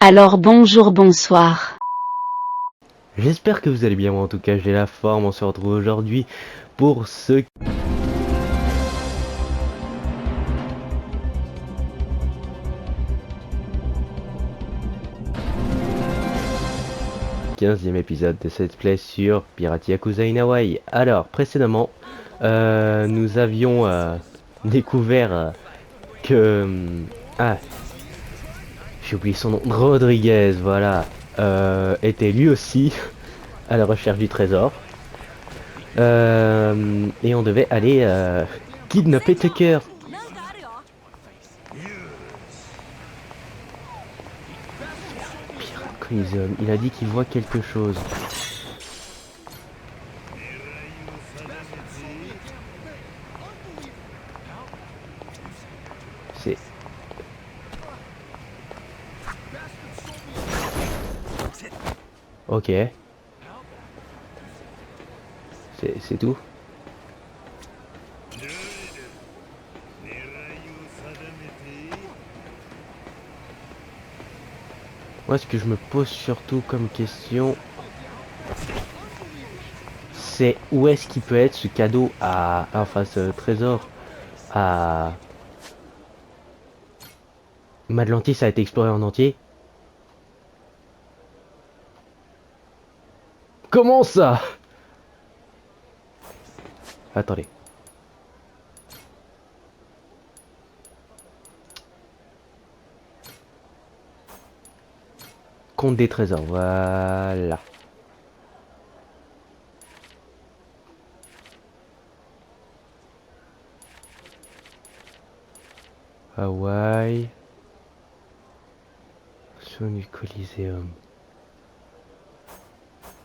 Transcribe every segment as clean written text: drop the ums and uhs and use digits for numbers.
Alors bonjour, bonsoir. J'espère que vous allez bien, moi en tout cas j'ai la forme, on se retrouve aujourd'hui pour ce 15e épisode de cette play sur Pirate Yakuza in Hawaii. Alors, précédemment, nous avions découvert ah, j'ai oublié son nom, Rodriguez, voilà, était lui aussi à la recherche du trésor. Et on devait aller kidnapper Tucker. Pirate Coliseum, il a dit qu'il voit quelque chose. C'est... Ok. C'est tout. Moi, ce que je me pose surtout comme question, c'est où est-ce qu'il peut être ce cadeau enfin ce trésor à Madlantis a été exploré en entier. Comment ça? Attendez. Compte des trésors, voilà. Hawaï. Zone du Coliseum.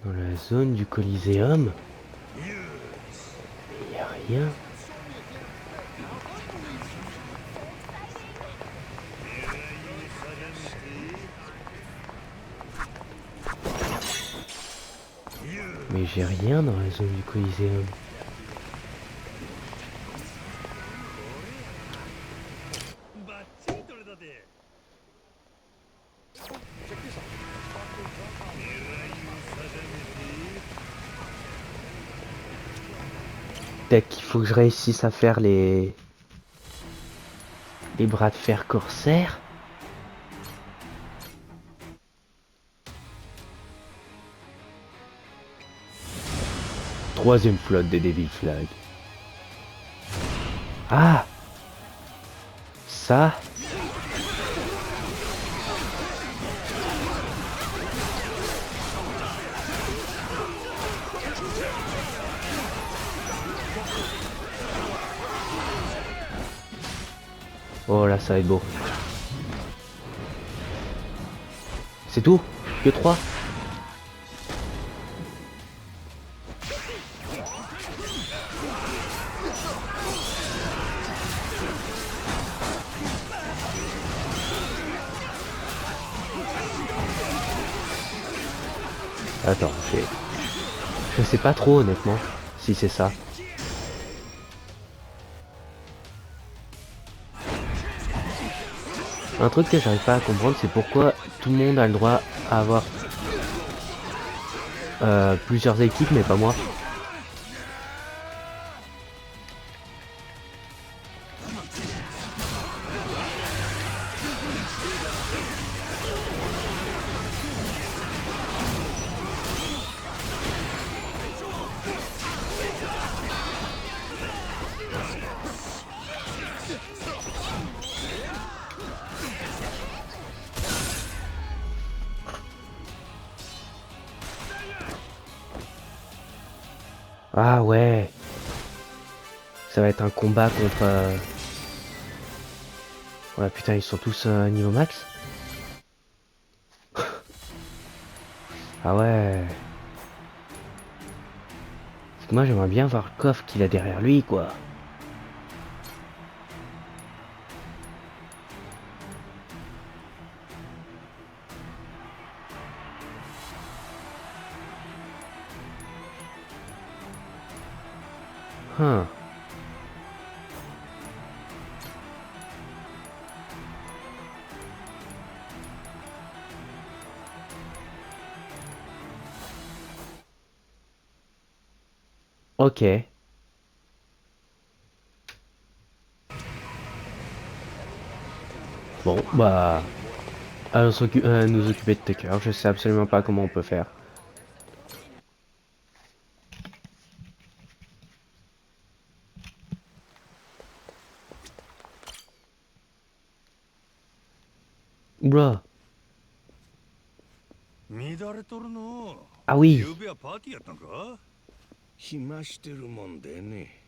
Dans la zone du Coliseum, il n'y a rien. Mais j'ai rien dans la zone du Coliseum. Peut-être qu'il faut que je réussisse à faire les bras de fer corsaires. Troisième flotte des Devil Flag. Ah, ça. Oh là, ça va être beau. C'est tout? Que 3? Attends, je sais pas trop honnêtement si c'est ça. Un truc que j'arrive pas à comprendre, c'est pourquoi tout le monde a le droit à avoir plusieurs équipes, mais pas moi. Ah ouais. Ça va être un combat contre... Ouais putain, ils sont tous niveau max. Ah ouais. Parce que moi j'aimerais bien voir le coffre qu'il a derrière lui quoi. Huh. Ok. Bon, bah... allons nous occuper de Tucker. Je sais absolument pas comment on peut faire. Oula. 乱れとるの。Ah oui. 昨夜はパーティーやったんか。暇してるもんでね。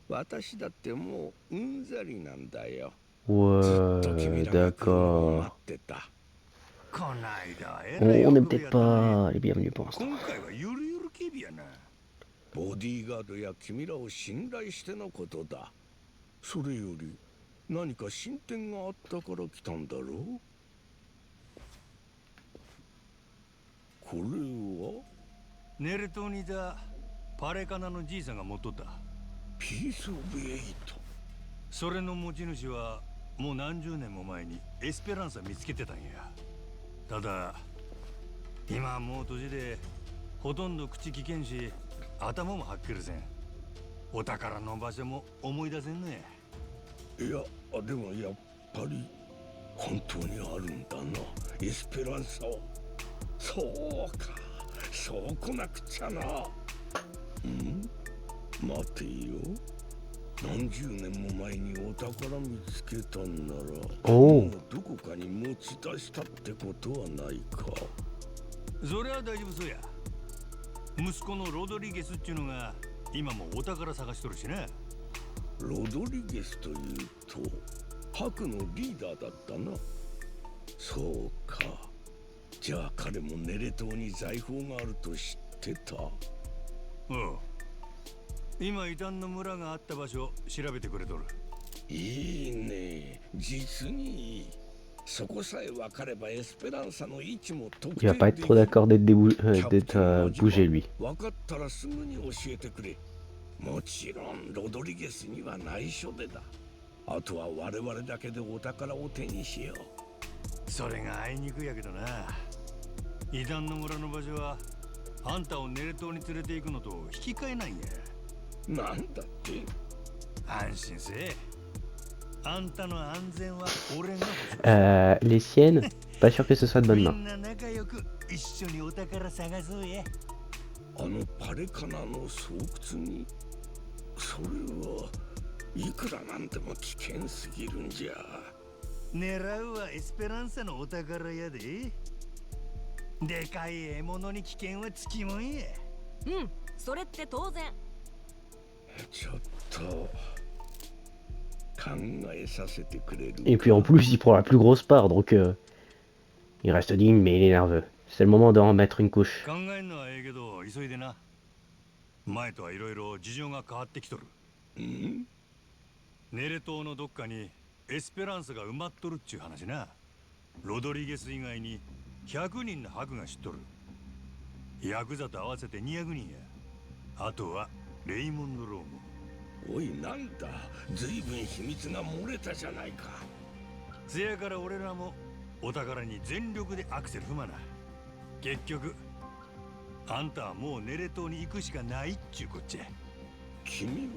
私だってもううんざりなんだよ。ずっと君 Ouais, らが来るのを待 d'accord. ってた。こないだえ On らい n'est 遅れ peut-être やったね。 pas les bienvenus pour l'instant. 今回はゆるゆる警備やな。ボディーガードや君らを信頼してのことだ。それより何か進展があったから来たんだろう。これはネル島にいたパレカナのじいさんが持っとった。ピースオブエイト。それの持ち主はもう何十年も前にエスペランサ見つけてたんや。ただ今はもう年でほとんど口聞けんし頭もはっきりせん。お宝の場所も思い出せんね。いや、でもやっぱり本当にあるんだな、エスペランサを。そうか、そうこなくちゃな。待てよ。何十年も前にお宝見つけたんなら、おうもうどこかに持ち出したってことはないか。それは大丈夫そうや。息子のロドリゲスっちゅうのが今もお宝探しとるしな。ロドリゲスというと白のリーダーだったな。そうか、じゃあ彼もネレ島に財宝があると知ってた。おう。今異端の村があった場所調べてくれとる。いいね、実にいい。そこさえ分かればエスペランサの位置も特 Il va 定 pas で être き trop る。 d'accord d'être bougé lui. 分かったらすぐに教えてくれ。もちろんロドリゲスには内緒でだ。あとは我々だけでお宝を手にしよう。それがあいにくやけどな。異端の村の場所はあんたをネレ島に連れて行くのと引き換えなんや。なんだって。安心せえ。あんたの安全は俺が保証。 Les siennes, pas sûr que ce soit de bonne み main. んな仲良く一緒にお宝探そうや。あのパレカナの巣窟に、それはいくらなんでも危険すぎるんじゃ。狙うはエスペランサのお宝やで。でかい獲物に危険はつきもんや。うん、それって当然。ちょっと考えさせてくれるか。 Et puis en plus, il prend la plus grosse part, donc il reste digne, mais il est nerveux. C'est le moment de remettre une couche. 考えんのはええけど急いでな。前とはいろいろ事情が変わってきとる。ん？ネレ島のどっかにエスペランサが埋まっとるっちゅう話な。ロドリゲス以外に100人のハクが知っとる。ヤクザと合わせて200人や。あとはレイモンド・ローム。おい、なんだ、ずいぶん秘密が漏れたじゃないか。せやから俺らもお宝に全力でアクセル踏まな。結局あんたはもうネレ島に行くしかないっちゅうこっちゃ。君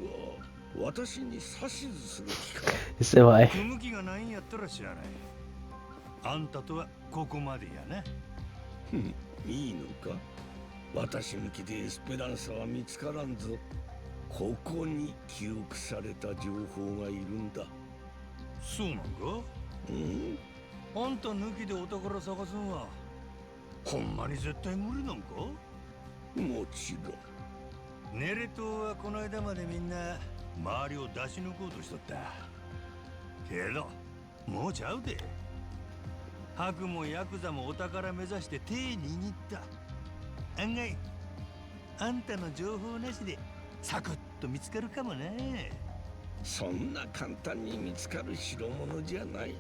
は私に指図する気か。 C'est vrai. 不向きがないんやったら知らない。あんたとはここまでやな。ふん、いいのか。私向きでエスペランサは見つからんぞ。ここに記憶された情報がいるんだ。そうなんか。うんあんた抜きでお宝探すんはほんまに絶対無理なんか。もちろん。ネレ島はこの間までみんな周りを出し抜こうとしとった。けどもうちゃうで。ハクもヤクザもお宝目指して手握った。案外あんたの情報なしでサクッと見つかるかもな。そんな簡単に見つかる代物じゃない。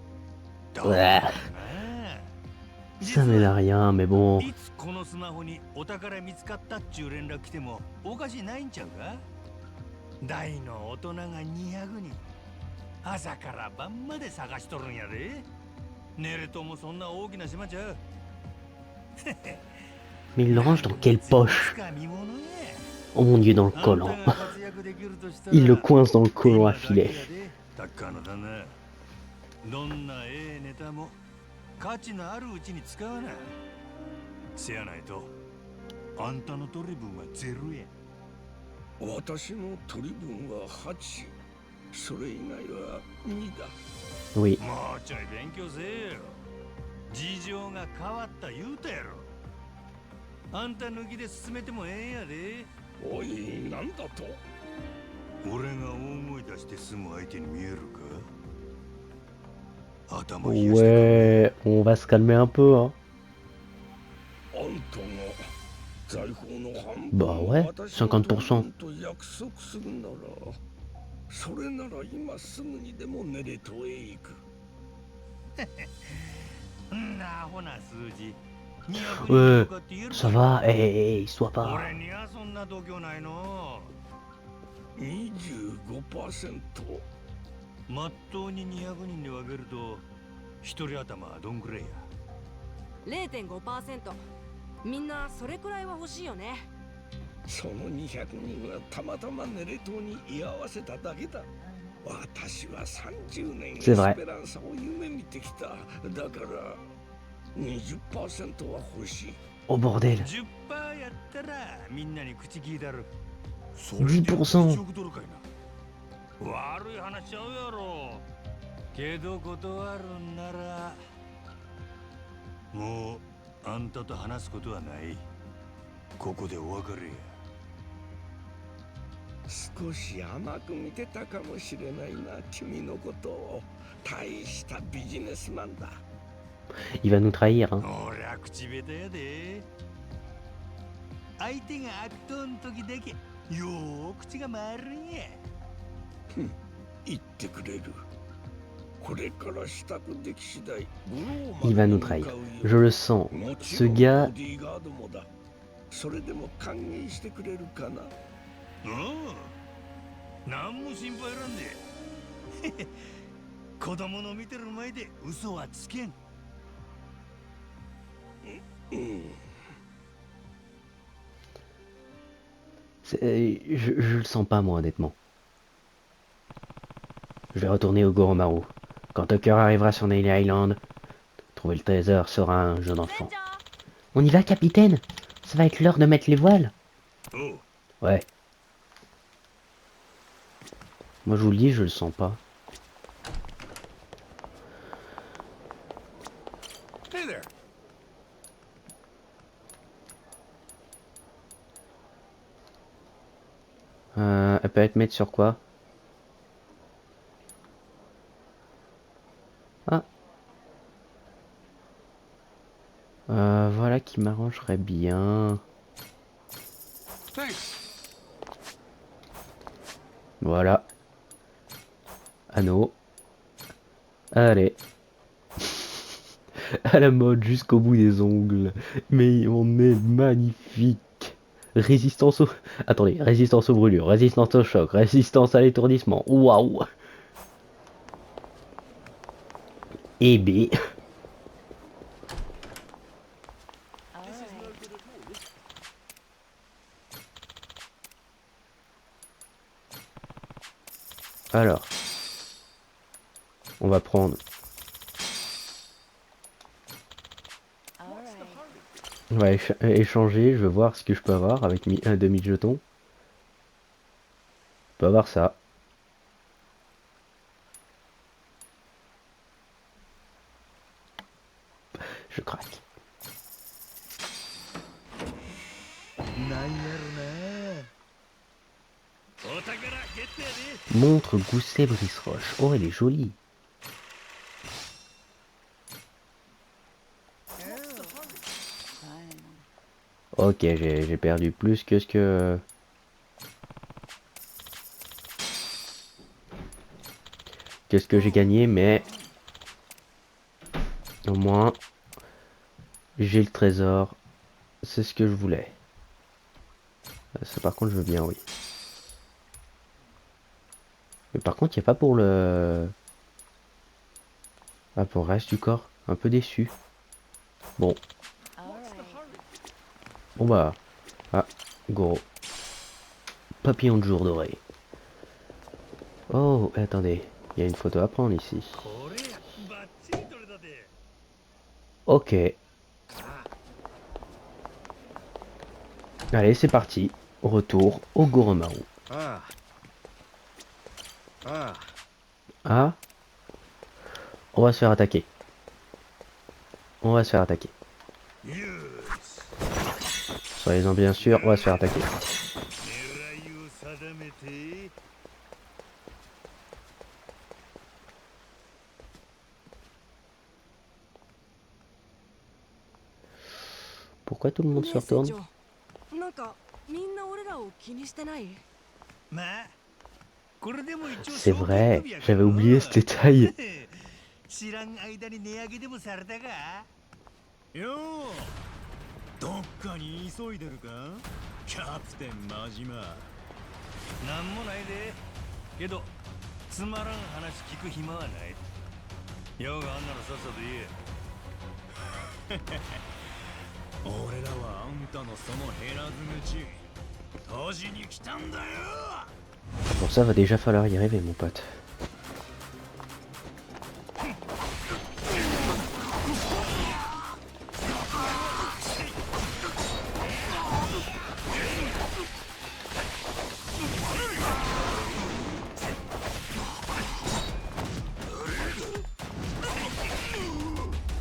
どうかな。 Ça mène à rien, mais bon. いつこのスマホにお宝見つかったっちゅう連絡来てもおかしないんちゃうか。大の大人が200人朝から晩まで探しとるんやで。ネレ島もそんな大きな島ちゃう。 Mais il le range dans quelle poche? つか見物や。Oh mon dieu, dans le あんた collant. が活躍できるとしたら Il le coince dans le collant à 今だけ filet. やでタッカーの旦那どんなネタも価値のあるうちに使わなせやないとあんたの取り分はゼロや私の取り分は8、それ以外は2だ。 Oui. もうちょい勉強せえよ事情が変わった言うたやろあんた抜きで進めてもええんやでおい、なんだと。俺が大声出して済む相手に見えるか頭冷やしてくれ Ouais, on va se calmer un peu, hein. あんたが財宝の半bah 分 ouais, を私の取り 50%. 分と約束するなら、それなら今すぐにでもネレトへ行く。んなアホな数字 Ouais, 200人とかって言える ça か va, hey, sois pas... 俺にはそんな度胸ないの25%。まっとうに200人で分けると一人頭はどんくらいや 0.5%。みんなそれくらいは欲しいよね。その200人はたまたまネレ島に居合わせただけだ。私は30年エス C'est vrai. ペランサを夢見てきた。だから 20% は欲しい。 Oh bordel. 10%やったらみんなに口聞いたる10%1億ドルかいな悪い話ちゃうやろけど断るんならもうあんたと話すことはないここでお別れや少し甘く見てたかもしれないな、君のことを。大したビジネスマンだ。 Il va nous trahir, hein. 俺は口下手やで相手が悪党の時だけよー口が回るんや言ってくれる。これから支度でき次第、 Il va nous trahir. Je le sens. Ce gars... ボディーガードもだ。それでも歓迎してくれるかな。何も心配らんで子供の見てる前で嘘はつけん Je le sens pas, moi, honnêtement. Je vais retourner au Goromaru. Quand Tucker arrivera sur Nail Island, trouver le trésor sera un jeu d'enfant. On y va, capitaine? Ça va être l'heure de mettre les voiles. Ouais. Moi, je vous le dis, je le sens pas. Hey there. Elle peut être mettre sur quoi? Ah. Voilà qui m'arrangerait bien. Voilà. Anneau. Allez. À la mode jusqu'au bout des ongles. Mais on est magnifique. Résistance au... Attendez, résistance aux brûlures, résistance au choc, résistance à l'étourdissement. Waouh. Et B. Alors, on va prendre... On va échanger, je veux voir ce que je peux avoir avec un demi-jeton. Je peux avoir ça. Je craque. Montre Gousset Brisroche. Oh, elle est jolie. Ok, j'ai perdu plus que ce que... Qu'est-ce que j'ai gagné, mais... Au moins... J'ai le trésor. C'est ce que je voulais. Ça, par contre, je veux bien, oui. Mais par contre, il n'y a pas pour le... Ah, pour le reste du corps. Un peu déçu. Bon. Bon bah... Ah, Goro. Papillon de jour doré. Oh, attendez. Il y a une photo à prendre ici. これやバッチリ撮れたで。 Ok. Allez, c'est parti. Retour au Goromaru. ああ。ああ。 Ah. On va se faire attaquer. On va se faire attaquer. よし。 Soyez-en bien sûr, on va se faire attaquer. 狙いを定めて。 Pourquoi tout le monde se retourne? なんかみんな俺らを気にしてない？まあ。これでも一応 C'est vrai, j'avais oublié ce détail. 知らん間に値上げでもされたかようどっかに急いでるかキャプテン真島なんもないでけどつまらん話聞く暇はないようがあんなのさっさと言え俺らはあんたのその減らず口閉じに来たんだよ Bon, ça va déjà falloir y arriver, mon pote.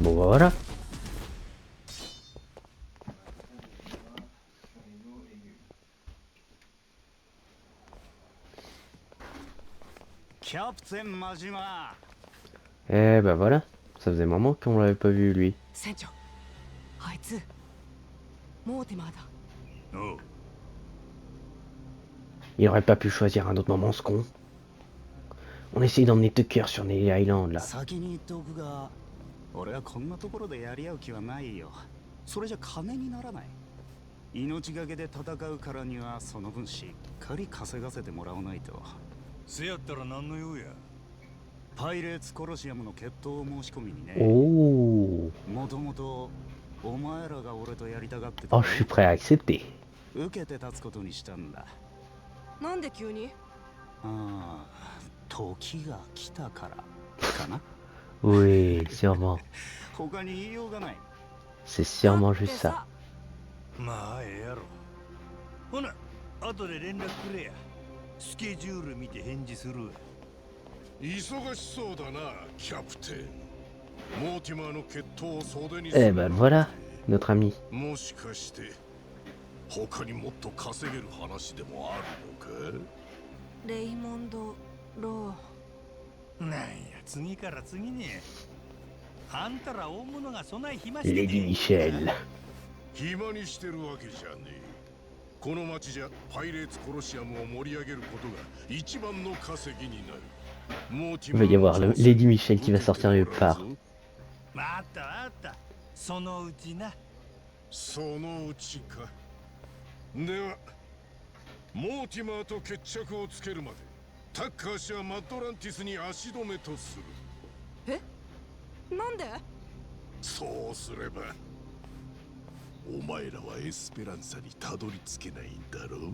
Bon, bah voilà. Eh bah voilà, ça faisait un moment qu'on l'avait pas vu lui. 船長、あいつモーティマーだ。 おう Il aurait pas pu choisir un autre moment, ce con. On essaye d'emmener Tucker sur Nelly Island là. 先に言っておくが、俺はこんなところでやり合う気はないよ。それじゃ金にならない。命がけで戦うからにはその分しっかり稼がせてもらわないと。せやったら何の用やパイレーツコロシアムの決闘申し込みにね。 Oh, もともとお前らが俺とやりたがってた oh, je suis prêt à accepter. 受けて立つことにしたんだ。なんで急に？ああ、時が来たからかな。 Oui, sûrement. 他に言いようがない。 C'est sûrement だって juste さ ça. まあええやろほな後で連絡くれやスケジュール見て返事するわ忙しそうだな、キャプテン。モーティマーの決闘を袖に Eh ben voilà, notre ami. もしかして他にもっと稼げる話でもあるのか？レイモンド・ロなんや次から次にあんたら大物が備え暇してね Lady Michel. 暇にしてるわけじゃねえ。この町じゃパイレーツコロシアムを盛り上げることが一番の稼ぎになる。モーティ Il マ va y ー avoir le Lady Michel qui va sortir nulle part. あったあったそのうちなそのうちか。ではモーティマーと決着をつけるまでタッカー氏はマッドランティスに足止めとする。ー。なんで？そうすればお前らはエスペランサにたどり着けないんだろう。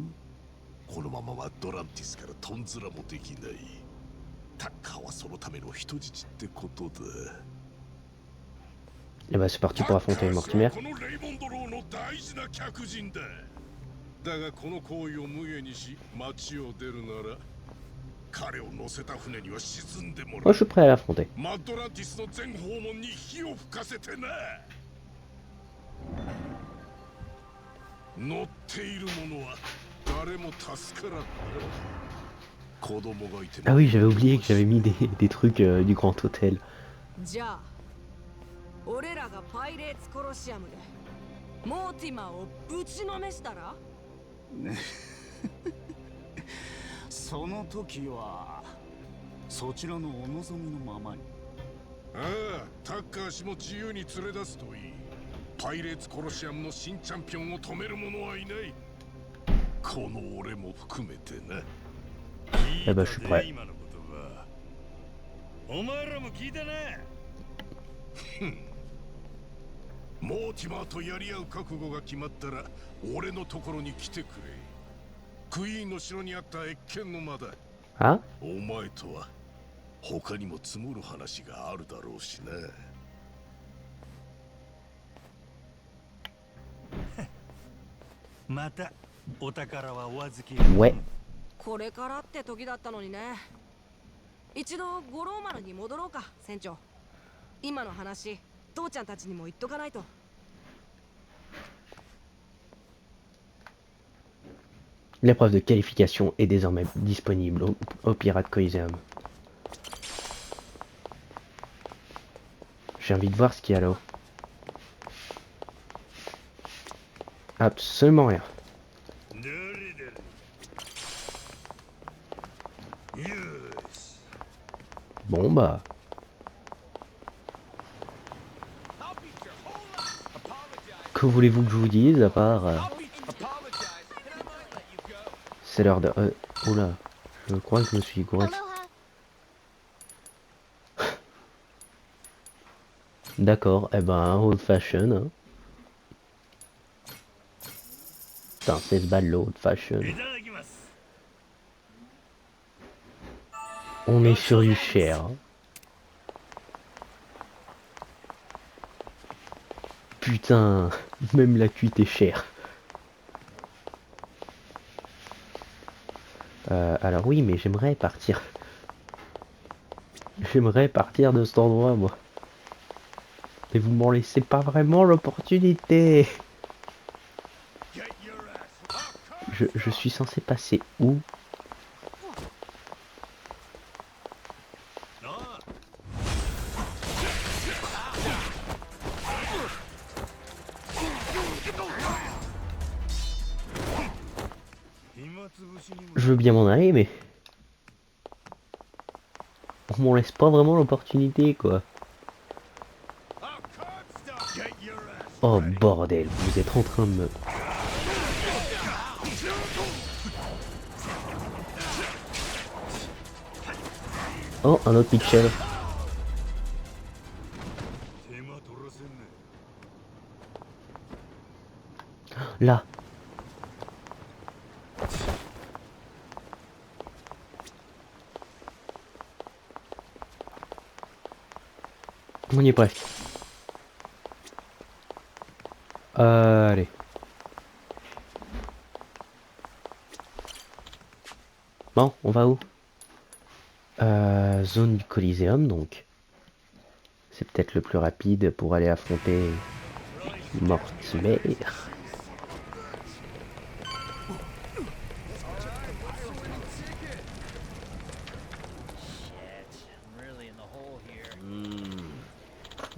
このままマッドランティスからトンズラもできない。タッカーはそのための人質ってことだ。 Et bah c'est parti pour affronter Mortimer. このレイモンドローの大事な客人だ。だがこの行為を無下にし町を出るなら彼を乗せた船には沈んでも Moi らう。 je suis prêt à l'affronter. マッドランティスの全訪問に火を吹かせてな。乗っている者は誰も助からん。子供がいて Ah oui, j'avais oublié que j'avais mis des trucs du Grand Hôtel. じゃあ俺らがパイレーツコロシアムでモーティマーをぶちのめしたら？ねその時はそちらのお望みのままに。ああ、タッカー氏も自由に連れ出すといい。パイレーツコロシアムの新チャンピオンを止める者はいない。この俺も含めてな。 Eh bah je suis prêt. 今の言葉お前らも聞いたなモーティマーとやり合う覚悟が決まったら俺のところに来てくクイーンの城にあった謁見の間だ。 Ah, お前とは他にも積もる話があるだろうしな。またお宝はお預け。 ouais. これからって時だったのにね。一度五郎丸に戻ろうか、船長。今の話、父ちゃんたちにも言っとかないと。 L'épreuve de qualification est désormais disponible au Pirate Coliseum. J'ai envie de voir ce qu'il y a là-haut. Absolument rien. Bon bah... Que voulez-vous que je vous dise à part... C'est l'heure de... oula, je crois que je me suis gouré. D'accord, eh ben, old fashion. Hein. Putain, 16 balles le old fashion. On est sur du cher. Hein. Putain, même la cuite est chère. Alors oui, mais j'aimerais partir. J'aimerais partir de cet endroit, moi. Mais vous m'en laissez pas vraiment l'opportunité. Je suis censé passer où? Je veux bien m'en aller, mais... On m'en laisse pas vraiment l'opportunité, quoi. Oh bordel, vous êtes en train de me... Oh, un autre pixel. Là. On y est presque. Allez. Bon, on va où? Zone du Coliseum, donc. C'est peut-être le plus rapide pour aller affronter Mortimer.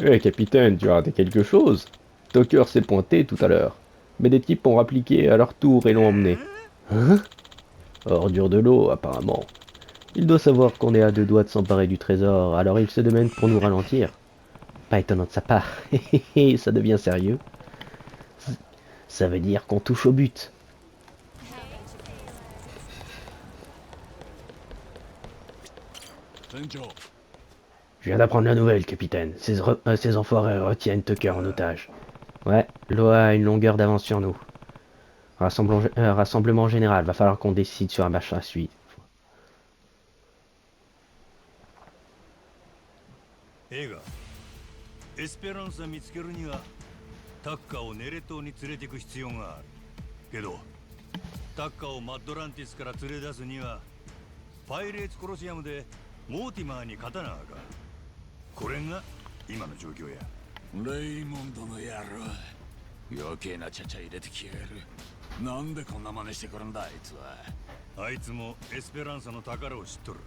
Eh capitaine, tu as raté quelque chose. Tucker s'est pointé tout à l'heure, mais des types ont rappliqué à leur tour et l'ont emmené. Hein? Ordure de l'eau, apparemment. Il doit savoir qu'on est à 2 doigts de s'emparer du trésor, alors il se demande pour nous ralentir. Pas étonnant de sa part. Ça devient sérieux. Ça veut dire qu'on touche au but. Je viens d'apprendre la nouvelle, capitaine. Ces enfoirés retiennent Tucker en otage. Ouais, l'eau a une longueur d'avance sur nous. Rassemblement général, va falloir qu'on décide sur un match à suivre. 映画エスペランサ見つけるにはタッカーをネレ島に連れて行く必要があるけどタッカーをマッドランティスから連れ出すにはパイレーツコロシアムでモーティマーに勝たなあかんこれが今の状況やレイモンドの野郎余計なちゃちゃ入れてきやがるなんでこんな真似してくるんだあいつはあいつもエスペランサの宝を知っとる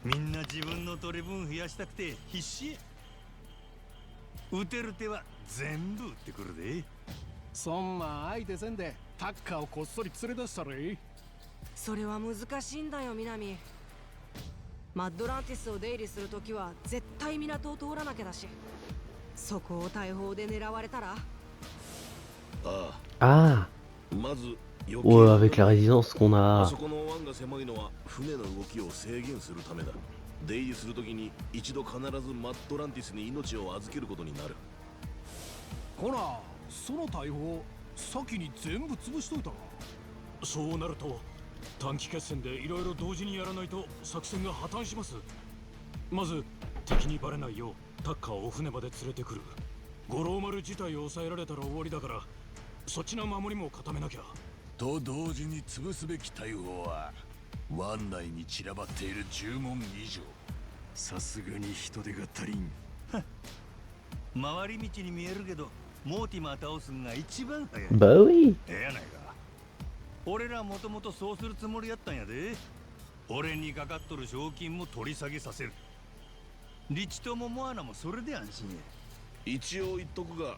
みんな自分の取り分増やしたくて必死や撃てる手は全部撃ってくるでそんな相手せんでタッカーをこっそり連れ出したれそれは難しいんだよ、南。マッドランティスを出入りするときは絶対港を通らなきゃだし、そこを大砲で狙われたら。Ah. まず Ouais, avec la résistance qu'on a. そこの湾が狭いのは船の動きを制限するためだ。出入りするときに一度必ずマッドランティスに命を預けることになる。ほら、その大砲先に全部潰しといたら。そうなると短期決戦でいろいろ同時にやらないと作戦が破綻します。まず敵にバレないようタッカーを船まで連れてくる。五郎丸自体を抑えられたら終わりだから、そっちの守りも固めなきゃ。と同時に潰すべき大砲は湾内に散らばっている10門以上。さすがに人手が足りん。回り道に見えるけどモーティマー倒すんが一番早い。Bah oui. ええやないか。俺らもともとそうするつもりやったんやで。俺にかかっとる賞金も取り下げさせる。リチともモアナもそれで安心や。一応言っとくが、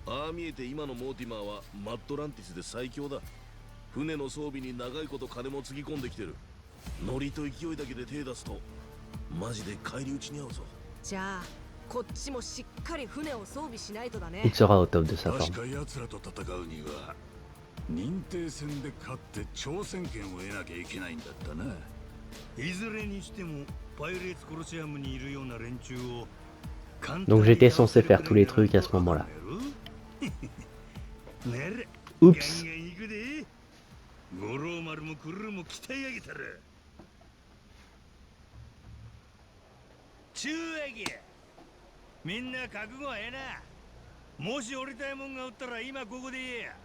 ああ見えて今のモーティマーはマッドランティスで最強だ。船の装備に長いこと金もつぎ込んできてる。ノリと勢いだけで手出すとマジで返り討ちに遭うぞ。じゃあこっちもしっかり船を装備しないとだね。 Il sera au top de sa 確 forme. か奴らと戦うには認定戦で勝って挑戦権を得なきゃいけないんだったな。いずれにしてもパイレーツコロシアムにいるような連中を Donc j'étais censé faire tous les trucs à ce moment-là. Oups. 五郎丸もクルーも鍛え上げたら中駅みんな覚悟はええな。もし降りたいもんがおったら今ここで言えや。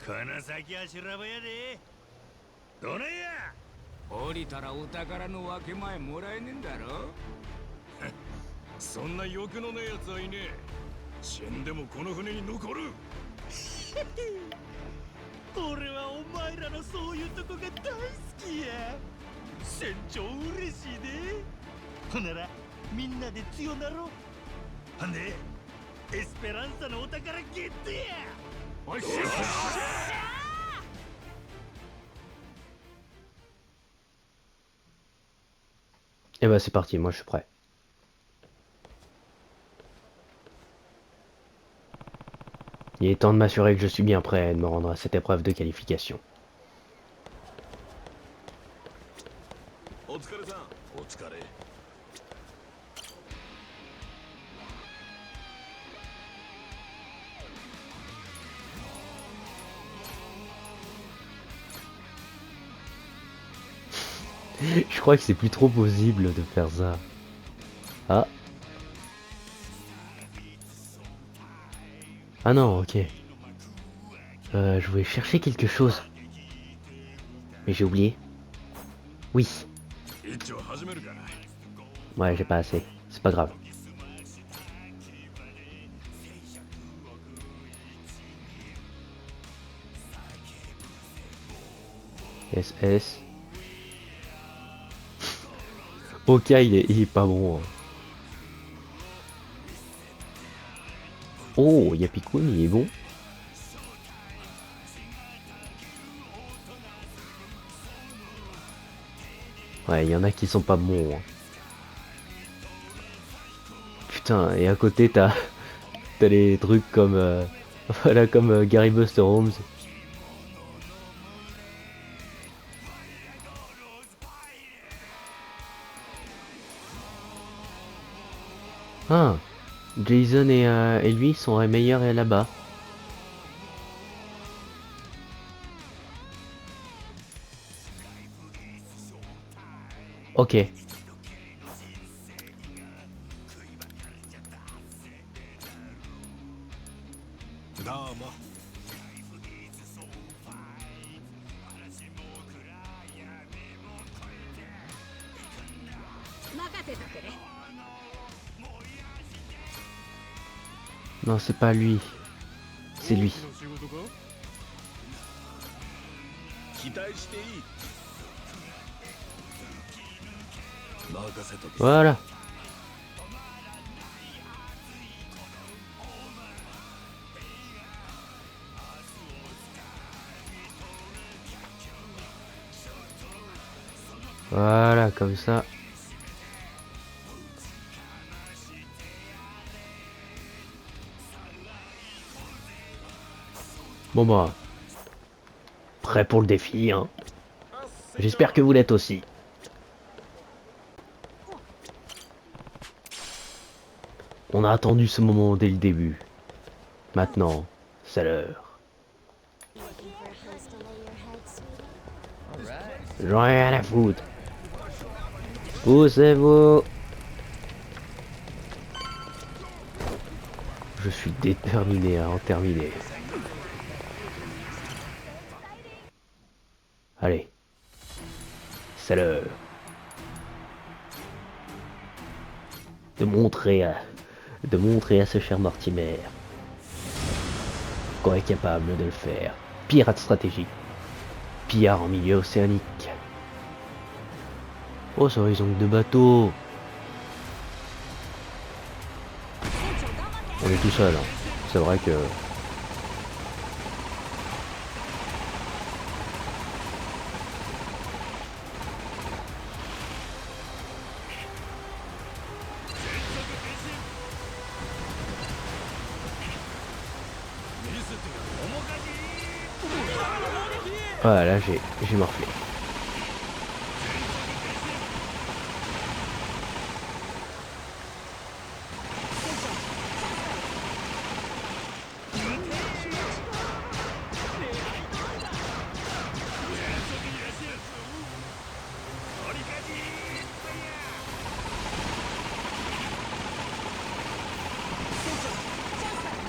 この先は修羅場やで。どないや。降りたらお宝の分け前もらえねえんだろ。そんな欲のねえやつはいねえ。死んでもこの船に残る。俺はお前らのそういうとこが大好きや。船長嬉しいで。ほんならみんなで強なろう。ほんでエスペランサのお宝ゲットや。おっしゃ。Et bah c'est parti, moi je suis prêt. Il est temps de m'assurer que je suis bien prêt et de me rendre à cette épreuve de qualification. お疲れさん。お疲れ。Je crois que c'est plus trop possible de faire ça. Ah. Ah non, ok. Je voulais chercher quelque chose. Mais j'ai oublié. Oui. Ouais, j'ai pas assez. C'est pas grave. SS. Ok, il est pas bon. Oh, il y a Pikun, il est bon. Ouais, il y en a qui sont pas bons. Hein. Putain, et à côté t'as les trucs comme voilà, comme Gary Buster Holmes. Ah, Jason et lui sont meilleurs et là-bas. Ok. Non, c'est pas lui. C'est lui. Voilà. Voilà, comme ça. Bon bah, prêt pour le défi, hein. J'espère que vous l'êtes aussi. On a attendu ce moment dès le début. Maintenant, c'est l'heure. J'en ai rien à foutre. Poussez-vous. Je suis déterminé à en terminer. Allez. C'est l'heure. De montrer à ce cher Mortimer qu'on est capable de le faire. Pirate stratégique. Pillard en milieu océanique. Oh, ça va, ils ont que 2 bateaux. On est tout seul, hein. C'est vrai que... Voilà, j'ai morflé.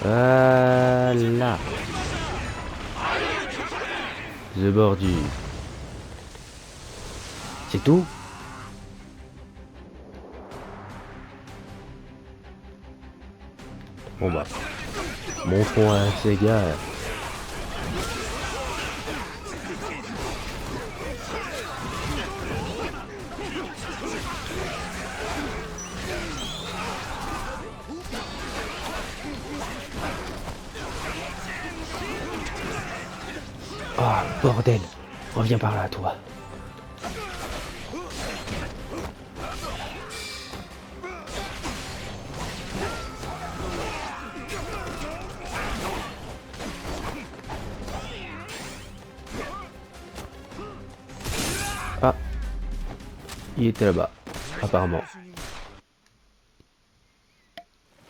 Voilà. The Bordu. C'est tout? Bon bah, montrons à ces gars. Ah, bordel. Reviens par là, toi. Ah. Il était là-bas, apparemment.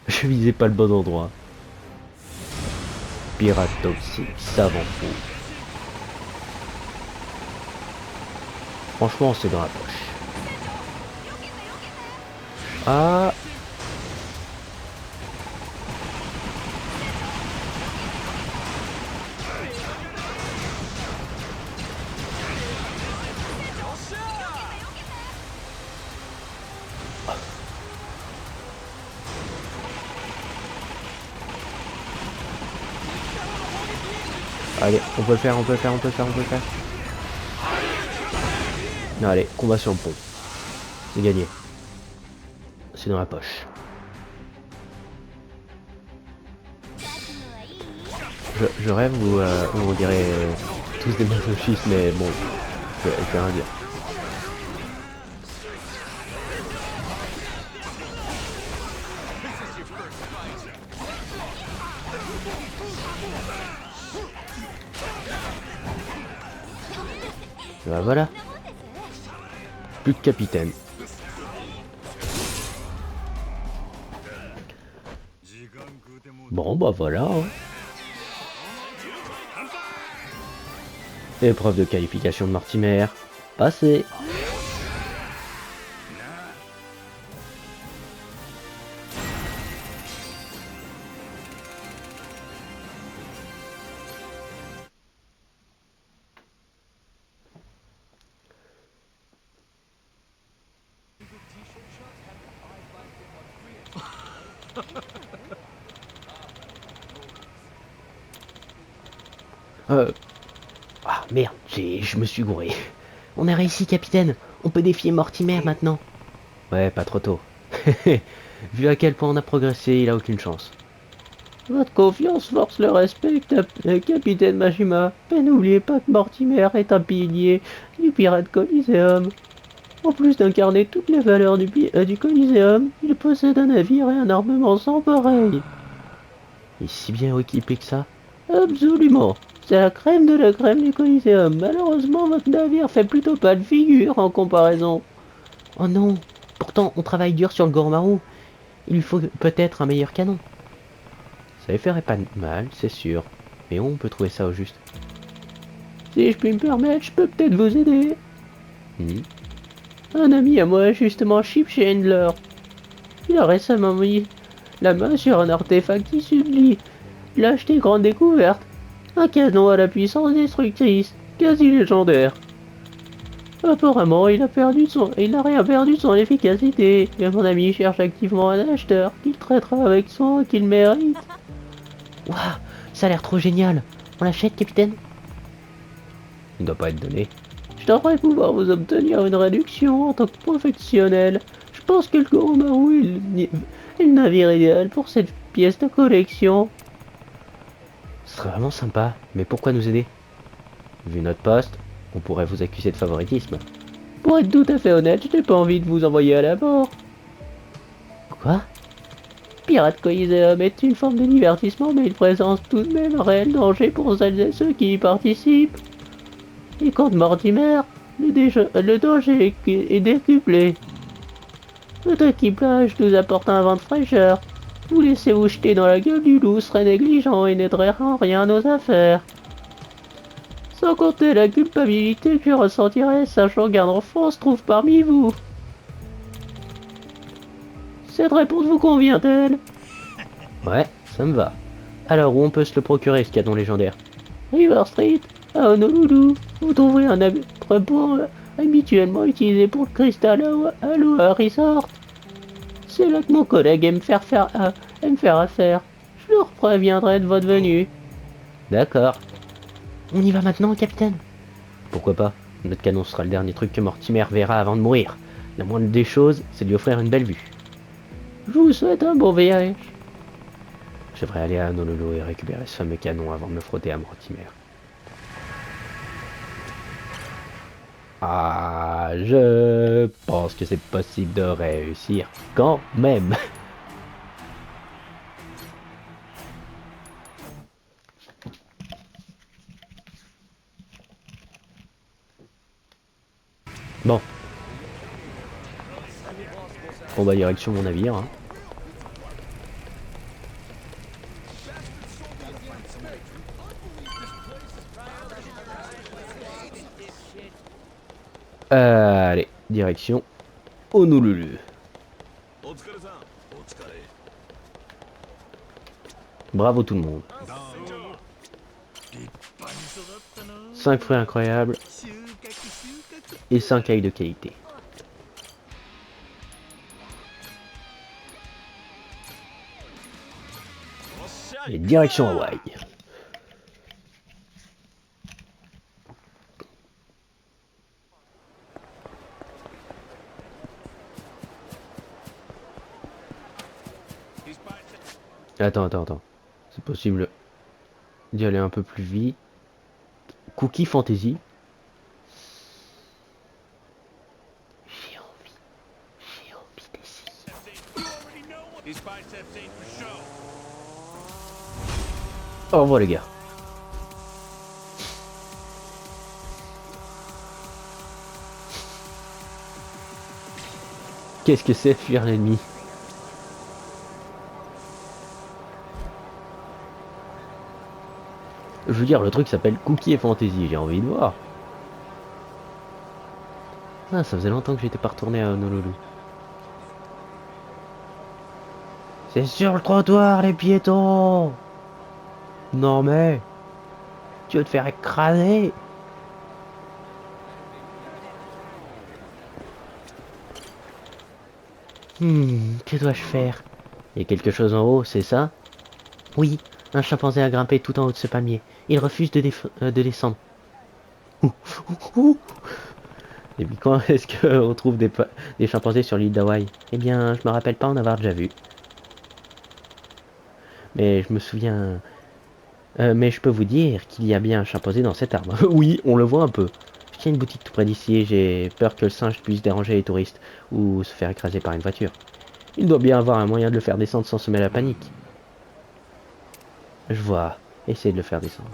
Je visais pas le bon endroit. Pirate toxique, savant fou. Franchement, c'est dans la poche. Ah. Allez, on peut le faire, on peut le faire, on peut le faire, on peut le faire. Non, allez, combat sur le pont. C'est gagné. C'est dans la poche. Je rêve où on dirait tous des masochistes, mais bon, je vais rien dire. Bah voilà. Plus de capitaine. Bon bah voilà. Hein. Épreuve de qualification de Mortimer. Passé. Ah merde, je me suis gouré. On a réussi, capitaine. On peut défier Mortimer maintenant. Ouais, pas trop tôt. Vu à quel point on a progressé, il a aucune chance. Votre confiance force le respect, capitaine Majima. Mais n'oubliez pas que Mortimer est un pilier du Pirate Coliseum. En plus d'incarner toutes les valeurs du Coliseum, il possède un navire et un armement sans pareil. Il est si bien équipé que ça? Absolument. C'est la crème de la crème du Coliseum. Malheureusement, votre navire fait plutôt pas de figure en comparaison. Oh non. Pourtant, on travaille dur sur le Goromaru. Il lui faut peut-être un meilleur canon. Ça lui ferait pas mal, c'est sûr. Mais on peut trouver ça au juste. Si je puis me permettre, je peux peut-être vous aider. Un ami à moi, justement, Chip Chandler. Il a récemment mis la main sur un artefact qui sublime. Il a acheté grande découverte. Un canon à la puissance destructrice, quasi légendaire. Apparemment, il n'a rien perdu de son efficacité. Et mon ami cherche activement un acheteur qu'il traitera avec soin qu'il mérite. Waouh, ça a l'air trop génial. On l'achète, capitaine? Il ne doit pas être donné. Je devrais pouvoir vous obtenir une réduction en tant que professionnel. Je pense que le Goromaru est le navire idéal pour cette pièce de collection. Ce serait vraiment sympa, mais pourquoi nous aider? Vu notre poste, on pourrait vous accuser de favoritisme. Pour être tout à fait honnête, je n'ai pas envie de vous envoyer à la mort. Quoi? Pirate Coliseum est une forme de divertissement, mais il présente tout de même un réel danger pour celles et ceux qui y participent. Et contre Mortimer, le danger est décuplé. Notre équipage nous apporte un vent de fraîcheur. Vous laissez vous jeter dans la gueule du loup serait négligent et n'aiderait en rien à nos affaires. Sans compter la culpabilité que je ressentirais, sachant qu'un enfant se trouve parmi vous. Cette réponse vous convient-elle? Ouais, ça me va. Alors, où on peut se le procurer, ce canon légendaire? River Street, à Honolulu. Vous trouverez un entrepôt habituellement utilisé pour le Crystal Aloha Resort. C'est là que mon collègue aime faire affaire. Je leur préviendrai de votre venue. D'accord. On y va maintenant, capitaine? Pourquoi pas? Notre canon sera le dernier truc que Mortimer verra avant de mourir. La moindre des choses, c'est de lui offrir une belle vue. Je vous souhaite un bon voyage. Je devrais aller à Honolulu et récupérer ce fameux canon avant de me frotter à Mortimer. Ah, je pense que c'est possible de réussir quand même. Bon. On va direction mon navire. Hein. Allez, direction Honolulu. Bravo tout le monde. 5 fruits incroyables et 5 ailes de qualité. Et direction Hawaï. Attends. C'est possible d'y aller un peu plus vite. Cookie Fantasy. J'ai envie d'essayer. Au revoir les gars. Qu'est-ce que c'est fuir l'ennemi? Je veux dire, le truc s'appelle Cookie et Fantasy, j'ai envie de voir. Ah, ça faisait longtemps que j'étais pas retourné à Honolulu. C'est sur le trottoir, les piétons! Non mais... Tu vas te faire écraser! Que dois-je faire? Il y a quelque chose en haut, c'est ça? Oui, un chimpanzé a grimpé tout en haut de ce palmier. Il refuse de descendre. Et puis quand est-ce qu'on trouve des chimpanzés sur l'île d'Hawaï? Eh bien, je me rappelle pas en avoir déjà vu. Mais je me souviens... mais je peux vous dire qu'il y a bien un chimpanzé dans cet arbre. Oui, on le voit un peu. Je tiens une boutique tout près d'ici et j'ai peur que le singe puisse déranger les touristes ou se faire écraser par une voiture. Il doit bien avoir un moyen de le faire descendre sans semer la panique. Je vois. Essayez de le faire descendre.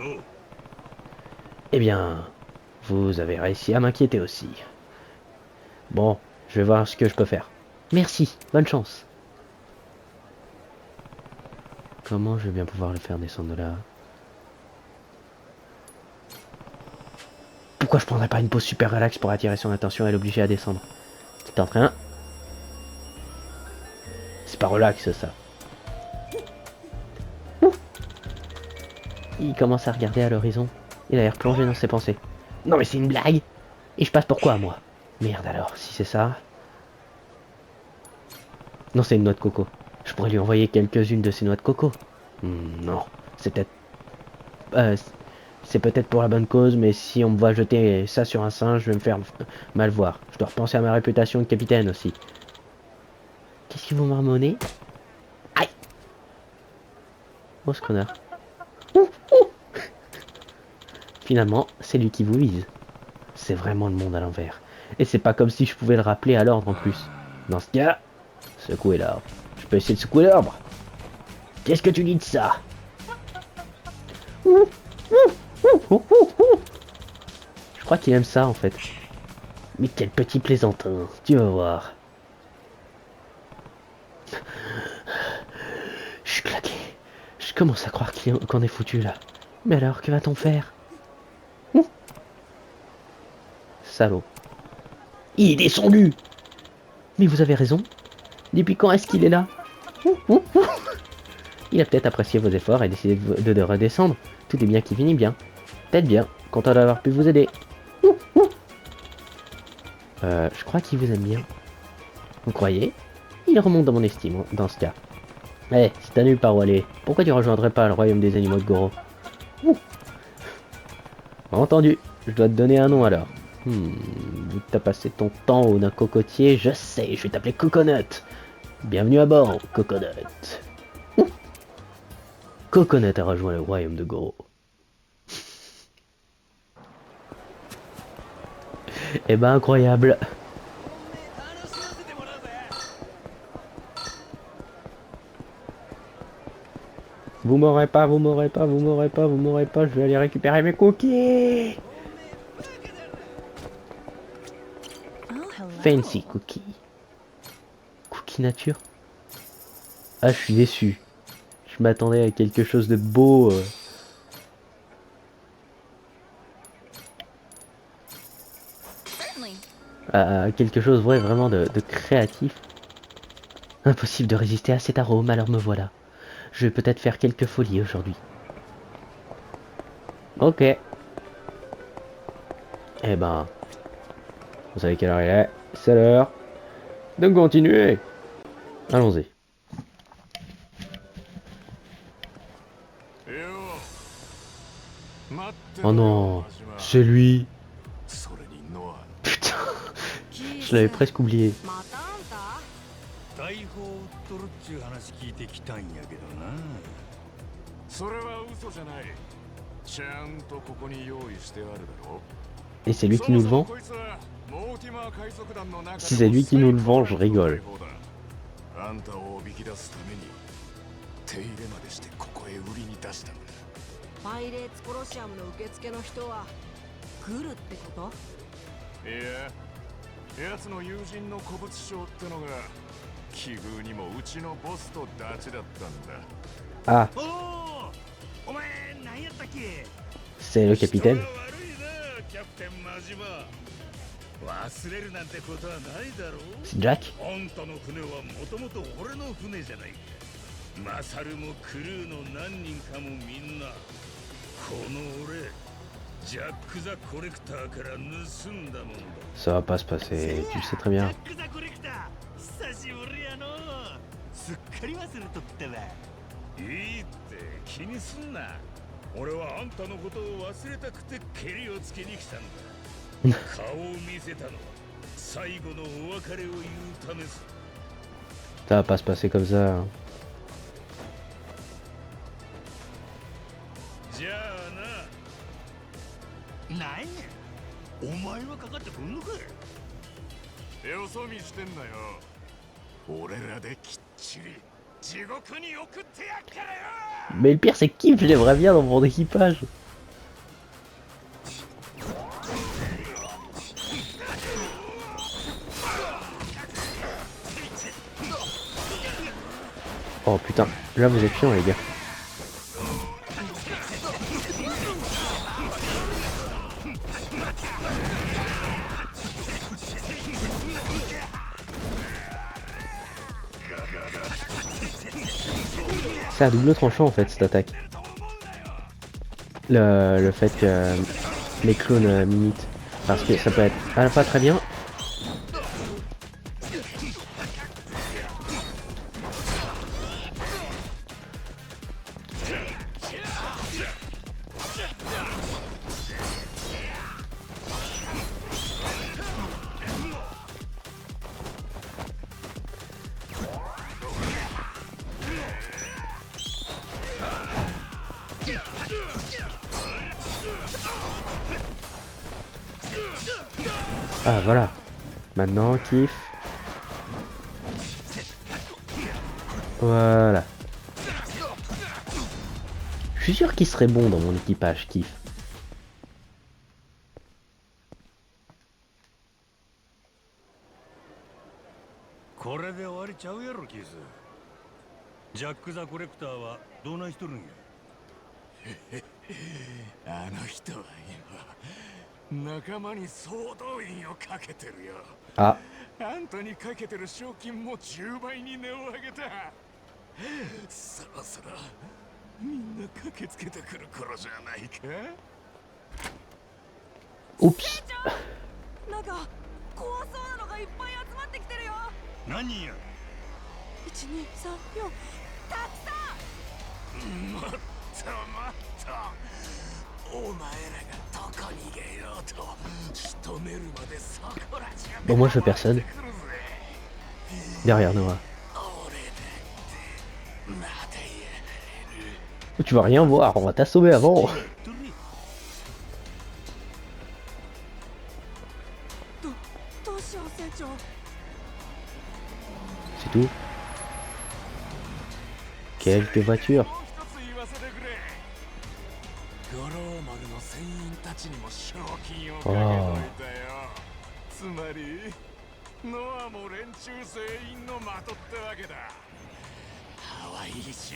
Eh bien, vous avez réussi à m'inquiéter aussi. Bon, je vais voir ce que je peux faire. Merci, bonne chance. Comment je vais bien pouvoir le faire descendre de là? Pourquoi je prendrais pas une pause super relax pour attirer son attention et l'obliger à descendre? T'es en train... C'est pas relax ça. Il commence à regarder à l'horizon. Il a l'air plongé dans ses pensées. Non mais c'est une blague. Et je passe pour quoi moi? Merde alors, si c'est ça... Non, c'est une noix de coco. Je pourrais lui envoyer quelques-unes de ces noix de coco. Non, c'est peut-être... c'est peut-être pour la bonne cause, mais si on me voit jeter ça sur un singe, je vais me faire mal voir. Je dois repenser à ma réputation de capitaine aussi. Qu'est-ce que vous marmonnez? Aïe! Oh, ce connard. Finalement, c'est lui qui vous vise. C'est vraiment le monde à l'envers. Et c'est pas comme si je pouvais le rappeler à l'ordre en plus. Dans ce cas, secouez l'arbre. Je peux essayer de secouer l'arbre. Qu'est-ce que tu dis de ça? Je crois qu'il aime ça en fait. Mais quel petit plaisantin, tu vas voir. Je suis claqué. Je commence à croire qu'on est foutu là. Mais alors, que va-t-on faire? Salaud. Il est descendu! Mais vous avez raison. Depuis quand est-ce qu'il est là? Il a peut-être apprécié vos efforts et décidé de redescendre. Tout est bien qui finit bien. Peut-être bien, content d'avoir pu vous aider. Je crois qu'il vous aime bien. Vous croyez? Il remonte dans mon estime, dans ce cas. Eh, si t'as nulle part où aller, pourquoi tu rejoindrais pas le royaume des animaux de Goro? Entendu, je dois te donner un nom alors. Vu que t'as passé ton temps au d'un cocotier, je sais, je vais t'appeler Coconut. Bienvenue à bord, Coconut. Coconut a rejoint le royaume de Goro. Eh ben incroyable. Vous m'aurez pas, vous m'aurez pas, vous m'aurez pas, vous m'aurez pas, je vais aller récupérer mes cookies. Fancy cookie. Cookie nature. Ah, je suis déçu. Je m'attendais à quelque chose de beau. À quelque chose vraiment de créatif. Impossible de résister à cet arôme, alors me voilà. Je vais peut-être faire quelques folies aujourd'hui. Ok. Eh ben... Vous savez quelle heure il est? C'est l'heure de continuer. Allons-y. Oh non, c'est lui. Putain, je l'avais presque oublié. Et c'est lui qui nous le vend? Si c'est lui qui nous le vend, je rigole. Ah. C'est le capitaine. C'est Jack. Ça va pas se passer, tu le sais très bien. Ça va pas se passer comme ça. Hein. Mais le pire c'est qui je l'aimerais bien dans mon équipage. Oh putain, là vous êtes chiants les gars. C'est à double tranchant en fait cette attaque. Le fait que les clones m'imitent. Parce que ça peut être à la fois très bien. Ah voilà. Maintenant, kiff. Voilà. Je suis sûr qu'il serait bon dans mon équipage, kiff. これで終わりちゃうやろキス。ジャック・ザ・コレクターはどないしとるんや。あの人は今仲間に総動員をかけてるよ。あんたにかけてる賞金も10倍に値を上げた。そろそろみんな駆けつけてくる頃じゃないか。Oups. なんか怖そうなのがいっぱい集まってきてるよ。何人や。1、2、3、4、たくさん。もっともっとお前らがどこ逃げようと仕留めるまでそこらじゃ。 Bon, moi je veux personne. Derrière Noah. Tu vas rien voir, on va t'assommer avant. どうしよう船長。 C'est tout. Quelques voitures. 五郎丸の船員たちにも賞金をかけといた Oh. よ。つまりノアも連中全員の的ってわけだ。ハワイ州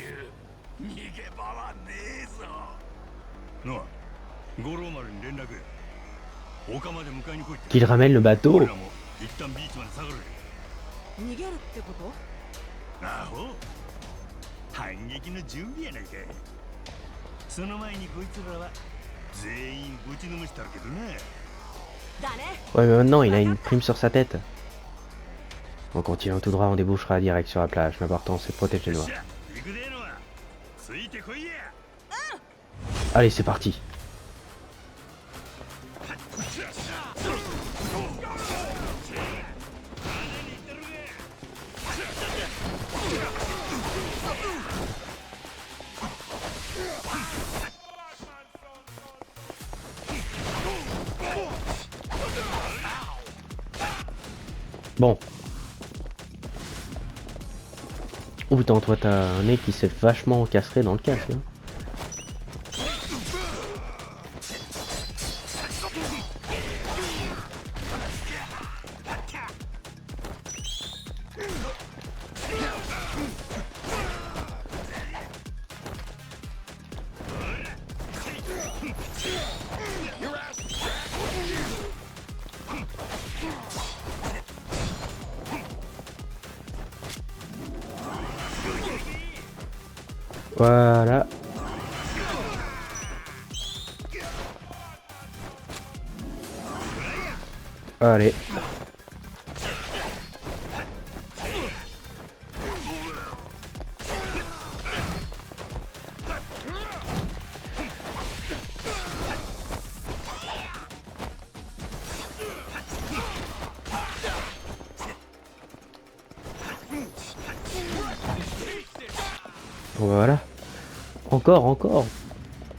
逃げ場はねえぞ。ノア、五郎丸に連絡や。丘まで迎えに来いって。 Qu'il ramène le bateau. 俺らも一旦ビーチまで下がる。逃げるってこと？アホ。反撃の準備やないか。その前にこいつらは全員ぶちのめしたるけどね。だね。 Ouais, mais maintenant il a une prime sur sa tête. En continuant tout droit, on débouchera direct sur la plage. L'important c'est de protéger Noah. 行くでのは。ついてこいや。 Allez, c'est parti. Bon. Oh putain, toi t'as un nez qui s'est vachement encastré dans le casque. Hein. Voilà. Allez. Voilà. Encore, encore.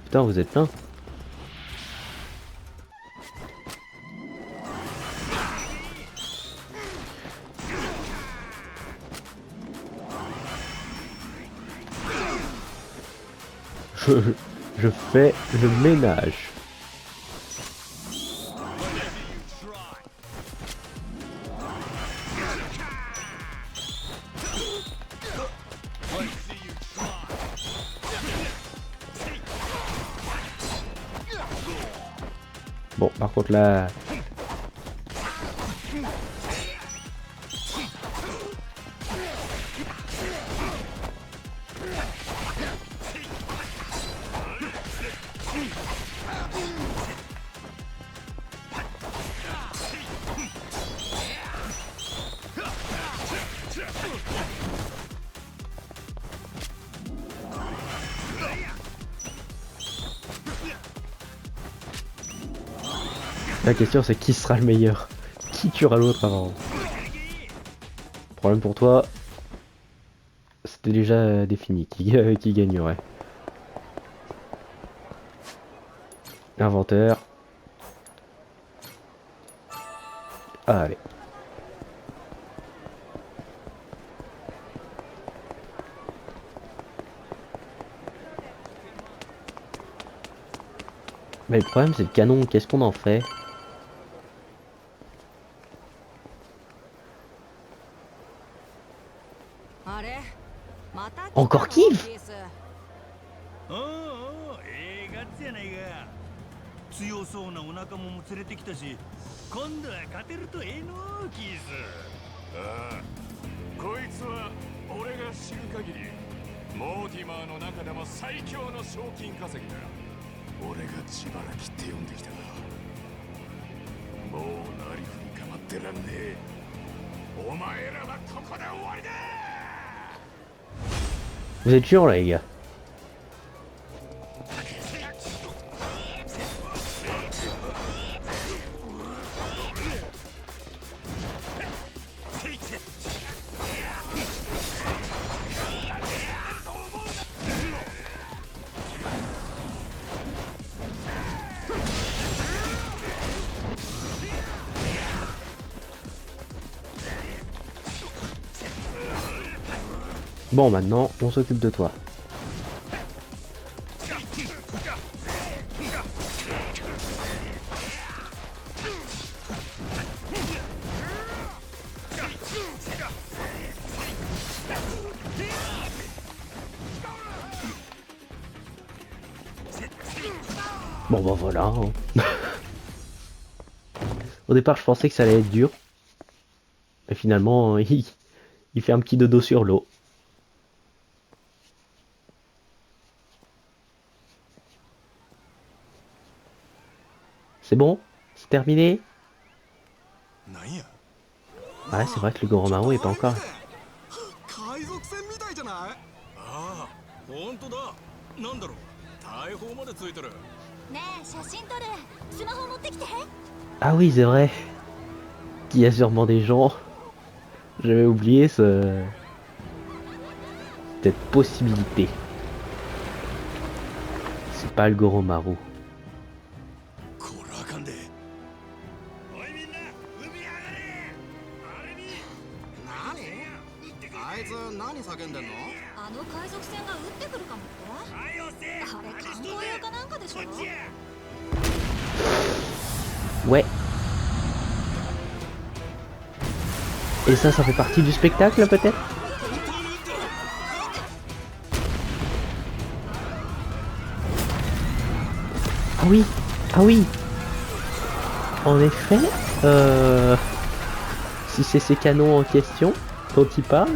Putain, vous êtes plein. Je fais le ménage. Bon, par contre là... La question c'est qui sera le meilleur? Qui tuera l'autre avant? Problème pour toi, c'était déjà défini qui gagnerait. Inventeur. Ah, allez. Mais le problème c'est le canon, qu'est-ce qu'on en fait? Encore Kiev? 強そうなお仲間も連れてきたし、今度は勝てるとええのキース。ああ、こいつは俺が知る限りモーティマーの中でも最強の賞金稼ぎだ。俺が自腹切って呼んできたが、もうなりふり構ってらんねえ。お前らはここで終わりだ。 Vous êtes chiants là les gars. Bon, maintenant, on s'occupe de toi. Bon, bah voilà. Hein. Au départ, je pensais que ça allait être dur. Et finalement, il fait un petit dodo sur l'eau. C'est bon? C'est terminé? Ouais, c'est vrai que le Goromaru est pas encore. Ah oui, c'est vrai. Qu'il y a sûrement des gens. J'avais oublié cette possibilité. C'est pas le Goromaru. Ouais. Et ça fait partie du spectacle peut-être? Ah oui, ah oui. En effet, si c'est ces canons en question dont il parle.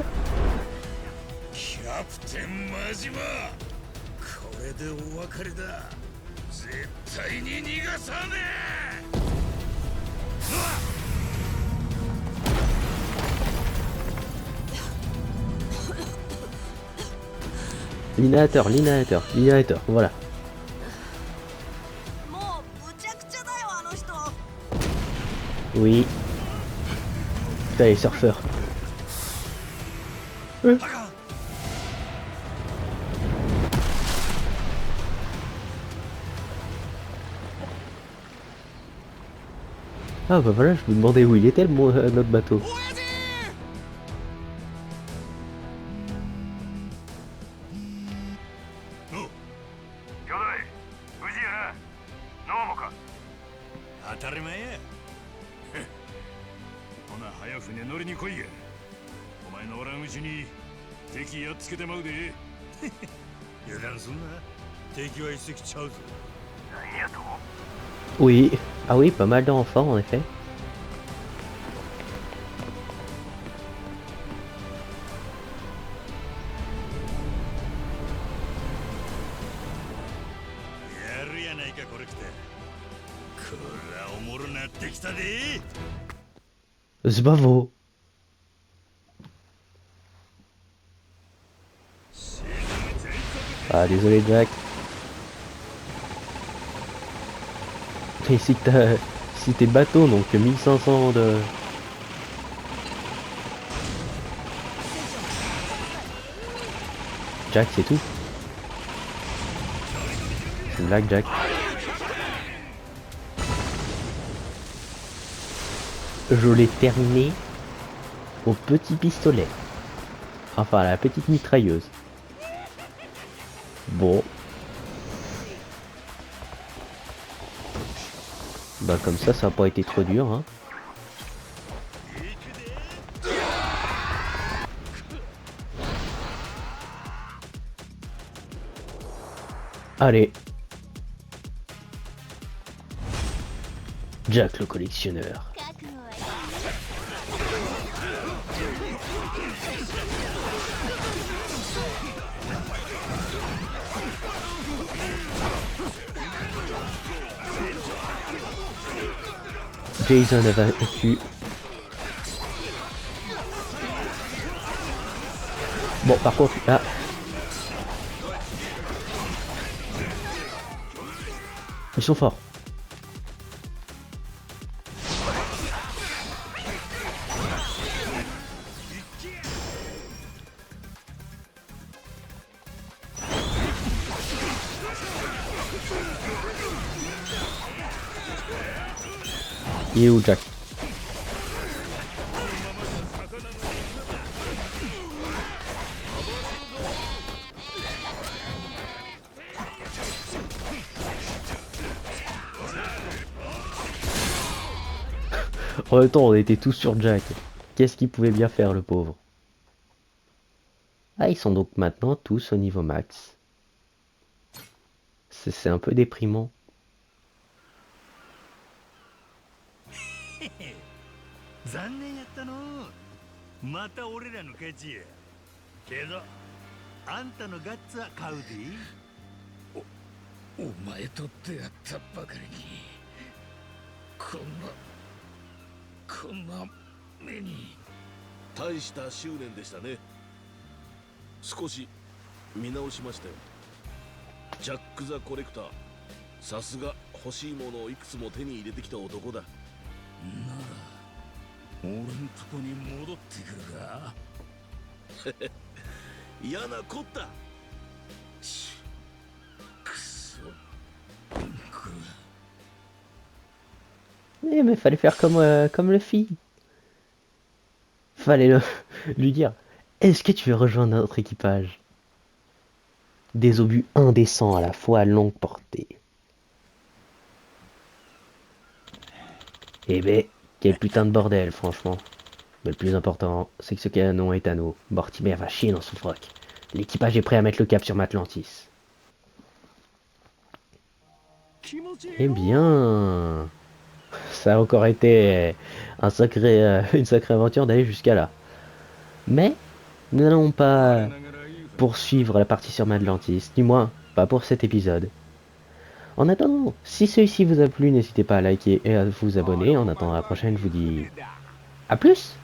L'inhalateur, voilà. Oui. Putain, les surfeurs. Ah bah voilà, je me demandais où il était notre bateau. Oui, ah oui, pas mal d'enfants en effet. C'est pas faux. Ah désolé Jack. Et si Si tes bateaux n'ont que 1500 de... Jack, c'est tout. C'est une blague, Jack. Je l'ai terminé au petit pistolet. Enfin, à la petite mitrailleuse. Bon. Bah comme ça n'a pas été trop dur, hein. Allez. Jack le collectionneur. Jason a vaincu. Bon, par contre, là... Ils sont forts. Il est où, Jack? En même temps, on était tous sur Jack. Qu'est-ce qu'il pouvait bien faire, le pauvre? Ah, ils sont donc maintenant tous au niveau max. C'est un peu déprimant. 残念やったの。また俺らの勝ちや。けど、あんたのガッツは買うで。お前と出会ったばかりにこんな目に。大した執念でしたね。少し見直しましたよ。ジャック・ザ・コレクター、さすが欲しいものをいくつも手に入れてきた男だ。なら俺んとこに戻ってくるか。嫌なこった。くそ。Mais fallait faire comme le fille. Fallait lui dire, est-ce que tu veux rejoindre notre équipage? Des obus indécents à la fois à longue portée. Eh ben, quel putain de bordel, franchement. Mais le plus important, c'est que ce canon est à nous. Mortimer va chier dans son froc. L'équipage est prêt à mettre le cap sur Matlantis. Eh bien... Ça a encore été une sacrée aventure d'aller jusqu'à là. Mais nous n'allons pas poursuivre la partie sur Matlantis, du moins pas pour cet épisode. En attendant, si celui-ci vous a plu, n'hésitez pas à liker et à vous abonner. En attendant la prochaine, je vous dis à plus.